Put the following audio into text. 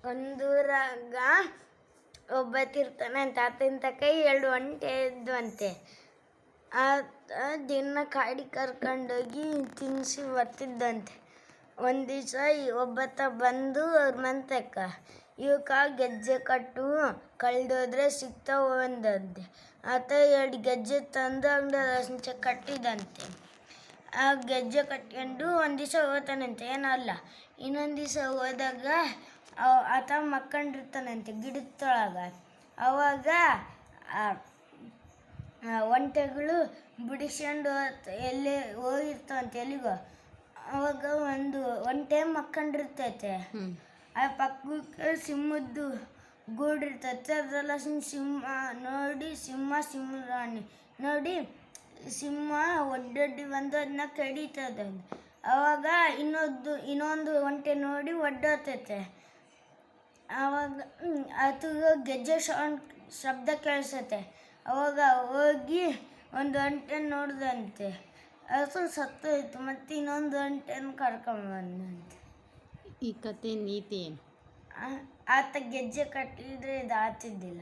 ಒಂದೂರಾಗ ಒಬ್ಬತ್ತಿರ್ತಾನೆ ಅಂತ ಆತನ ತಕ 2 ಒಂಟೆ ಇದ್ವಂತೆ. ಆತ ದಿನ ಕಾಡಿಗೆ ಕರ್ಕೊಂಡೋಗಿ ತಿನ್ನಿಸಿ ಬರ್ತಿದ್ದಂತೆ. ಒಂದು ದಿವಸ ಒಬ್ಬತ್ತ ಬಂದು ಅವ್ರ ಮನೆತಕ್ಕ ಇವಕ್ಕ ಗೆಜ್ಜೆ ಕಟ್ಟು ಕಳೆದೋದ್ರೆ ಸಿಗ್ತಾವ ಅಂದಂತೆ. ಆತ 2 ಗೆಜ್ಜೆ ತಂದು ಅಂಗಡಿ ಕಟ್ಟಿದಂತೆ. ಆ ಗೆಜ್ಜೆ ಕಟ್ಕೊಂಡು ಒಂದು ದಿವಸ ಹೋಗ್ತಾನಂತೆ, ಏನಲ್ಲ. ಇನ್ನೊಂದು ದಿವಸ ಹೋದಾಗ ಆತ ಮಕ್ಕೊಂಡಿರ್ತಾನಂತೆ ಗಿಡದೊಳಗೆ. ಆವಾಗ ಒಂಟೆಗಳು ಬಿಡಿಸ್ಕೊಂಡು ಎಲ್ಲೇ ಹೋಗಿರ್ತಾವಂತೆ ಎಲ್ಲಿಗೋ. ಆವಾಗ ಒಂದು ಒಂಟೆ ಮಕ್ಕೊಂಡಿರ್ತೈತೆ. ಆ ಪಕ್ಕಕ್ಕೆ ಸಿಂಹದ್ದು ಗೂಡಿರ್ತೈತೆ. ಅದರೆಲ್ಲ ಸಿಂಹ ನೋಡಿ ಸಿಂಹರಾಣಿ ನೋಡಿ ಸಿಂಹ ಒಡ್ಡೊಡ್ಡಿ ಬಂದು ಅದನ್ನ ಕಡಿತದೆ. ಆವಾಗ ಇನ್ನೊಂದು ಒಂಟೆ ನೋಡಿ ಒಡ್ಡೋತೈತೆ. ಆವಾಗ ಅದು ಗೆಜ್ಜೆ ಶಬ್ದ ಕೇಳಿಸತ್ತೆ. ಆವಾಗ ಹೋಗಿ ಒಂದು ಒಂಟೆ ನೋಡ್ದಂತೆ, ಅದು ಸತ್ತೋಯ್ತು. ಮತ್ತು ಇನ್ನೊಂದು ಒಂಟೆನ ಕರ್ಕೊಂಬಂದಂತೆ. ಈ ಕತೆ ನೀತಿ ಏನು? ಆತ ಗೆಜ್ಜೆ ಕಟ್ಟಿದ್ರೆ ಇದು ಆಗ್ತಿದ್ದಿಲ್ಲ.